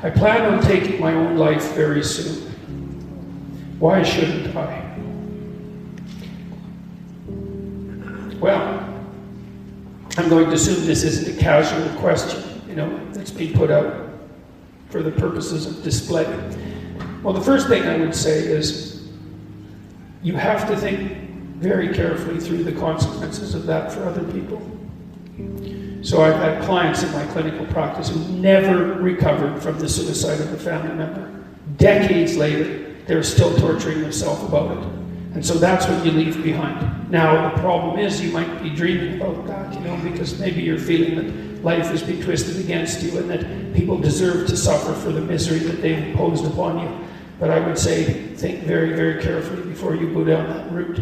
I plan on taking my own life very soon. Why shouldn't I? Well, I'm going to assume this isn't a casual question, that's been put out for the purposes of display. Well, the first thing I would say is you have to think very carefully through the consequences of that for other people. So I've had clients in my clinical practice who never recovered from the suicide of a family member. Decades later, they're still torturing themselves about it. And so that's what you leave behind. Now, the problem is you might be dreaming about that, because maybe you're feeling that life has been twisted against you and that people deserve to suffer for the misery that they've imposed upon you. But I would say, think very, very carefully before you go down that route.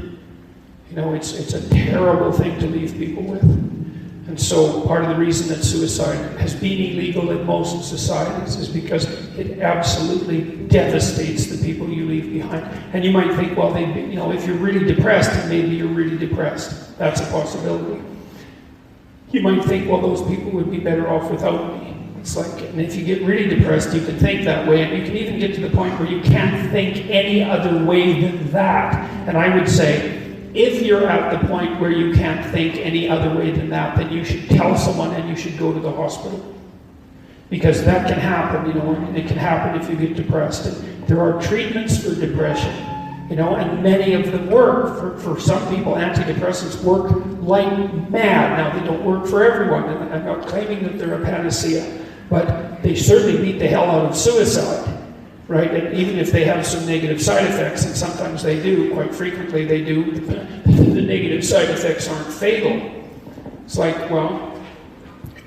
It's a terrible thing to leave people with. And so part of the reason that suicide has been illegal in most societies is because it absolutely devastates the people you leave behind. And you might think, well, if you're really depressed, then maybe you're really depressed. That's a possibility. You might think, well, those people would be better off without me. It's like, and if you get really depressed, you can think that way, and you can even get to the point where you can't think any other way than that. And I would say, if you're at the point where you can't think any other way than that, then you should tell someone and you should go to the hospital. Because that can happen, and it can happen if you get depressed. And there are treatments for depression, and many of them work. For some people, antidepressants work like mad. Now, they don't work for everyone, and I'm not claiming that they're a panacea, but they certainly beat the hell out of suicide. Right? And even if they have some negative side effects, and sometimes they do, quite frequently they do, the negative side effects aren't fatal. It's like, well,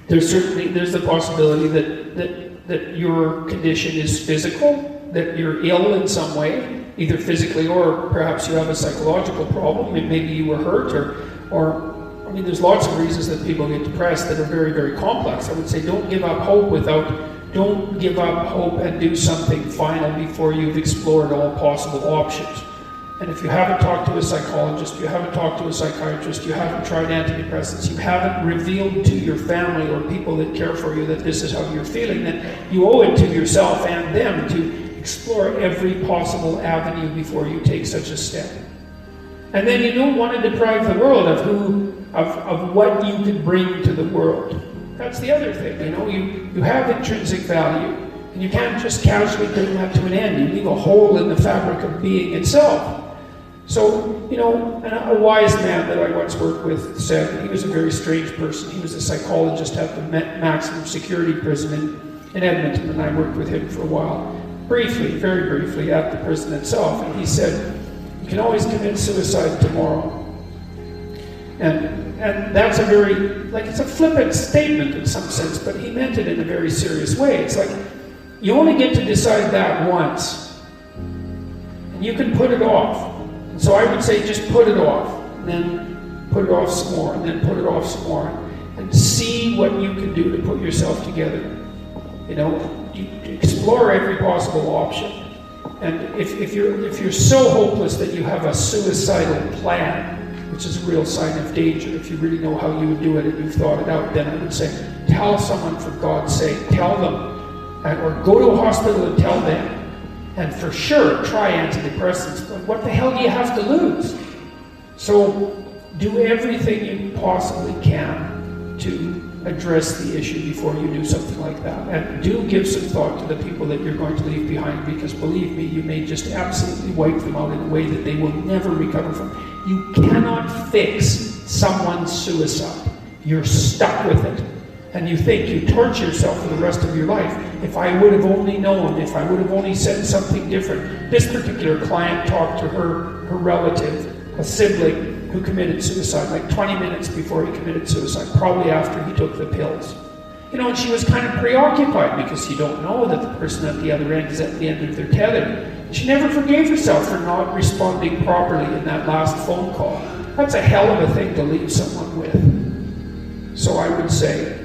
there's the possibility that your condition is physical, that you're ill in some way, either physically or perhaps you have a psychological problem, and maybe you were hurt, or there's lots of reasons that people get depressed that are very, very complex. I would say don't give up hope and do something final before you've explored all possible options. And if you haven't talked to a psychologist, you haven't talked to a psychiatrist, you haven't tried antidepressants, you haven't revealed to your family or people that care for you that this is how you're feeling, then you owe it to yourself and them to explore every possible avenue before you take such a step. And then you don't want to deprive the world of what you could bring to the world. That's the other thing, you have intrinsic value, and you can't just casually bring that to an end. You leave a hole in the fabric of being itself. So, and a wise man that I once worked with said, he was a very strange person. He was a psychologist at the maximum security prison in Edmonton, and I worked with him for a while, briefly, very briefly, at the prison itself. And he said, you can always commit suicide tomorrow. And that's a very, it's a flippant statement in some sense, but he meant it in a very serious way. It's like, you only get to decide that once, and you can put it off. And so I would say just put it off, and then put it off some more, and then put it off some more, and see what you can do to put yourself together. You explore every possible option. And if you're so hopeless that you have a suicidal plan, which is a real sign of danger, if you really know how you would do it and you've thought it out, then I would say, tell someone for God's sake, tell them, or go to a hospital and tell them. And for sure, try antidepressants, but what the hell do you have to lose? So do everything you possibly can to address the issue before you do something like that. And do give some thought to the people that you're going to leave behind, because believe me, you may just absolutely wipe them out in a way that they will never recover from. You cannot fix someone's suicide. You're stuck with it. And you think you torture yourself for the rest of your life. If I would have only known, if I would have only said something different. This particular client talked to her relative, a sibling, who committed suicide, like 20 minutes before he committed suicide, probably after he took the pills. And she was kind of preoccupied because you don't know that the person at the other end is at the end of their tether. She never forgave herself for not responding properly in that last phone call. That's a hell of a thing to leave someone with. So I would say,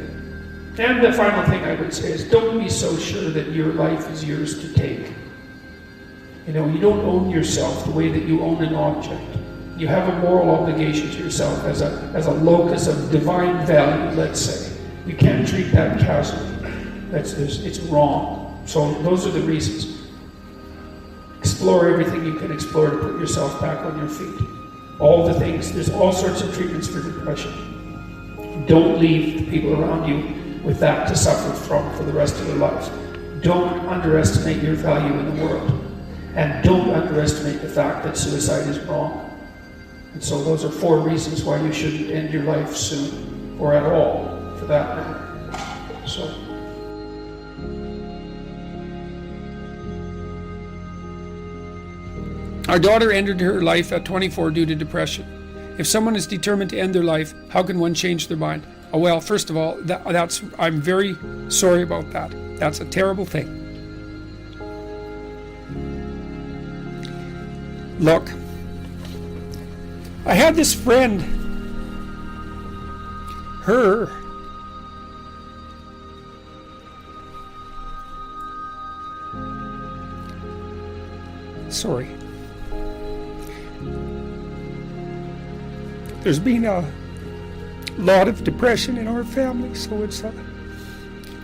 and the final thing I would say is, don't be so sure that your life is yours to take. You don't own yourself the way that you own an object. You have a moral obligation to yourself as a locus of divine value, let's say. You can't treat that casually. It's wrong. So those are the reasons. Explore everything you can explore to put yourself back on your feet. All the things, there's all sorts of treatments for depression. Don't leave the people around you with that to suffer from for the rest of their lives. Don't underestimate your value in the world. And don't underestimate the fact that suicide is wrong. And so those are 4 reasons why you shouldn't end your life soon, or at all, for that matter. So. Our daughter ended her life at 24 due to depression. If someone is determined to end their life, how can one change their mind? Oh, well, first of all, I'm very sorry about that. That's a terrible thing. Look, I had this friend, sorry. There's been a lot of depression in our family, so it's a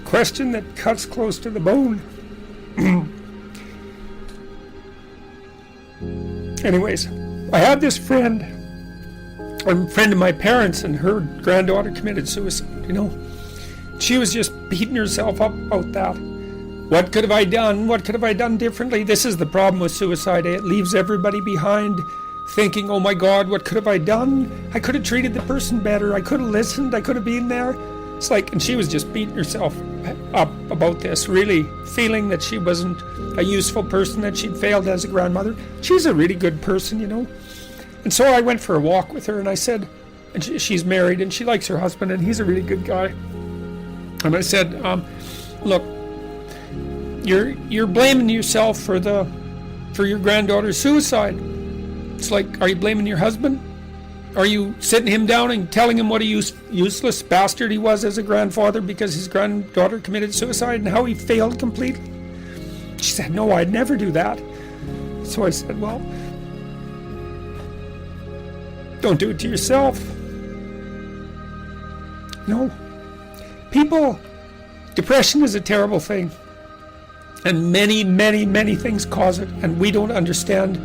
question that cuts close to the bone. Anyways, I had this friend, a friend of my parents, and her granddaughter committed suicide, She was just beating herself up about that. What could have I done? What could have I done differently? This is the problem with suicide. It leaves everybody behind thinking, oh my God, what could have I done? I could have treated the person better. I could have listened. I could have been there. It's like, and she was just beating herself up about this, really feeling that she wasn't a useful person, that she'd failed as a grandmother. She's a really good person, And so I went for a walk with her, and I said, and she's married, and she likes her husband, and he's a really good guy. And I said, look, you're blaming yourself for your granddaughter's suicide. It's like, are you blaming your husband? Are you sitting him down and telling him what a useless bastard he was as a grandfather because his granddaughter committed suicide and how he failed completely? She said, no, I'd never do that. So I said, well, don't do it to yourself. No. Depression is a terrible thing. And many, many, many things cause it, and we don't understand.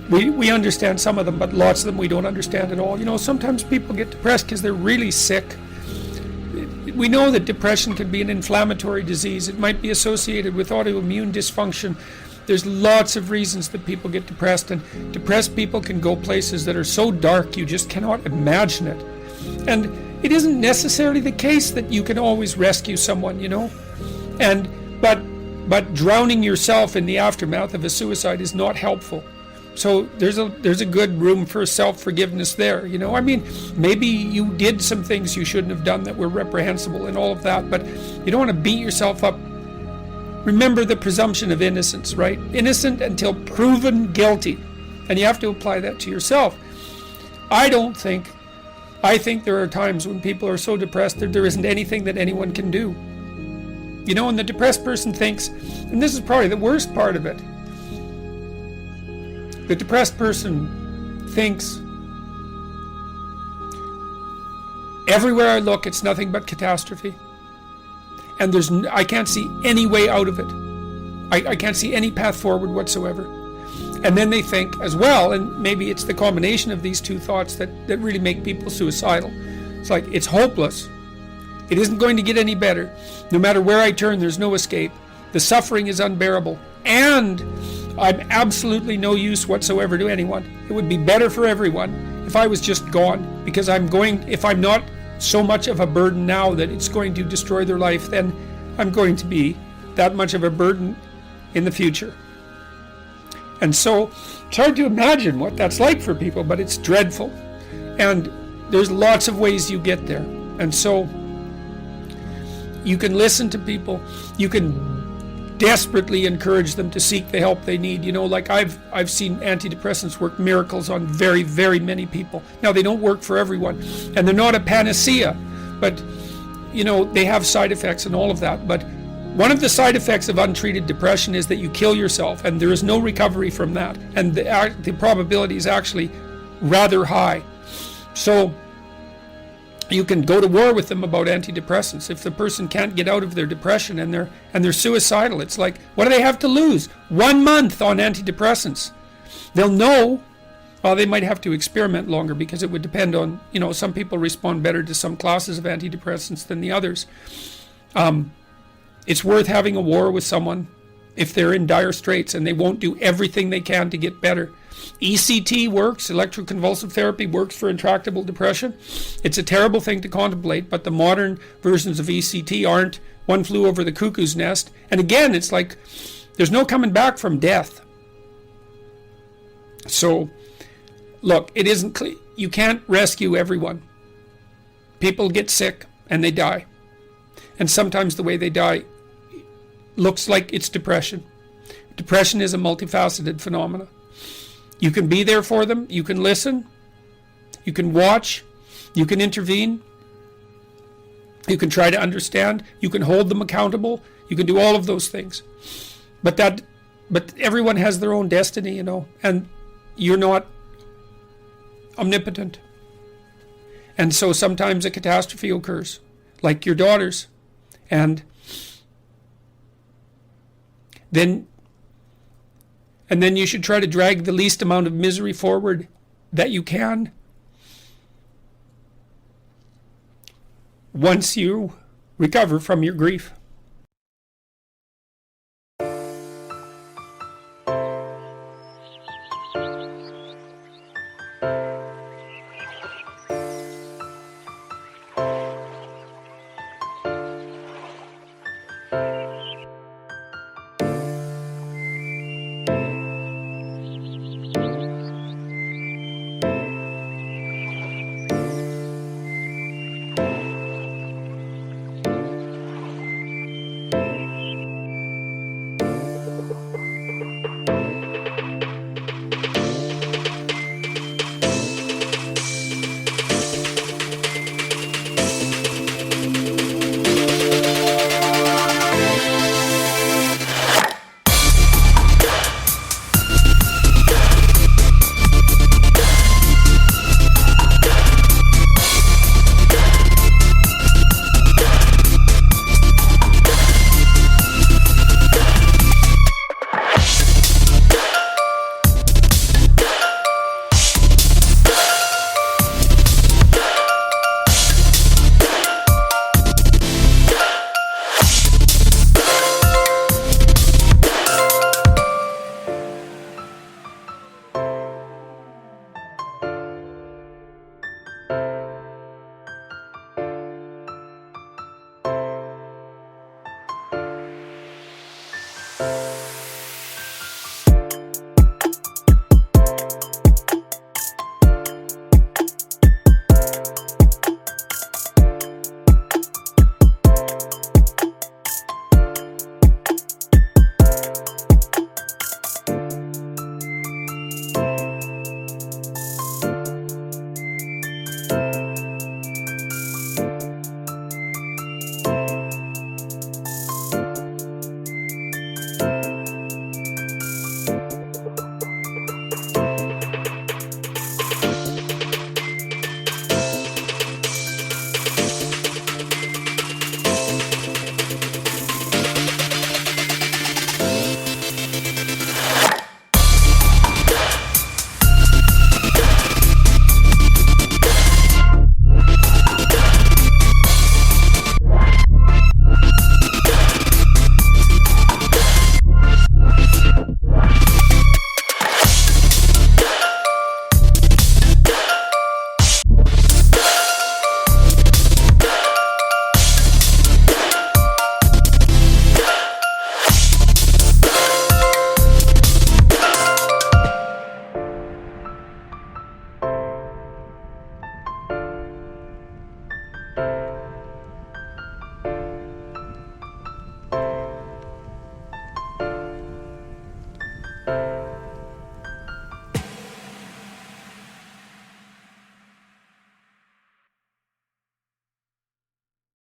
We understand some of them, but lots of them we don't understand at all. Sometimes people get depressed because they're really sick. We know that depression can be an inflammatory disease. It might be associated with autoimmune dysfunction. There's lots of reasons that people get depressed, and depressed people can go places that are so dark you just cannot imagine it. And it isn't necessarily the case that you can always rescue someone, But drowning yourself in the aftermath of a suicide is not helpful. So there's a good room for self-forgiveness there, maybe you did some things you shouldn't have done that were reprehensible and all of that, but you don't want to beat yourself up. Remember the presumption of innocence, right? Innocent until proven guilty. And you have to apply that to yourself. I think there are times when people are so depressed that there isn't anything that anyone can do. And the depressed person thinks, and this is probably the worst part of it, the depressed person thinks, everywhere I look, it's nothing but catastrophe. And I can't see any way out of it. I can't see any path forward whatsoever. And then they think as well, and maybe it's the combination of these two thoughts that really make people suicidal. It's like, it's hopeless. It isn't going to get any better. No matter where I turn, there's no escape. The suffering is unbearable. And I'm absolutely no use whatsoever to anyone. It would be better for everyone if I was just gone, because if I'm not so much of a burden now that it's going to destroy their life, then I'm going to be that much of a burden in the future. And so it's hard to imagine what that's like for people, but it's dreadful. And there's lots of ways you get there. And so you can listen to people. You can desperately encourage them to seek the help they need. Like I've seen antidepressants work miracles on very, very many people. Now, they don't work for everyone, and they're not a panacea, but they have side effects and all of that. But one of the side effects of untreated depression is that you kill yourself, and there is no recovery from that, and the probability is actually rather high. So You can go to war with them about antidepressants. If the person can't get out of their depression and they're suicidal, it's like, what do they have to lose? 1 month on antidepressants. They'll know. Well, they might have to experiment longer because it would depend on, some people respond better to some classes of antidepressants than the others. It's worth having a war with someone if they're in dire straits and they won't do everything they can to get better. ECT works, electroconvulsive therapy works for intractable depression. It's a terrible thing to contemplate, but the modern versions of ECT aren't. One flew over the cuckoo's nest. And again, it's like there's no coming back from death. So, look, it isn't clear. You can't rescue everyone. People get sick and they die. And sometimes the way they die looks like it's depression. Depression is a multifaceted phenomenon. You can be there for them. You can listen. You can watch. You can intervene. You can try to understand. You can hold them accountable. You can do all of those things. But everyone has their own destiny, and you're not omnipotent. And so sometimes a catastrophe occurs, like your daughter's. And then you should try to drag the least amount of misery forward that you can once you recover from your grief.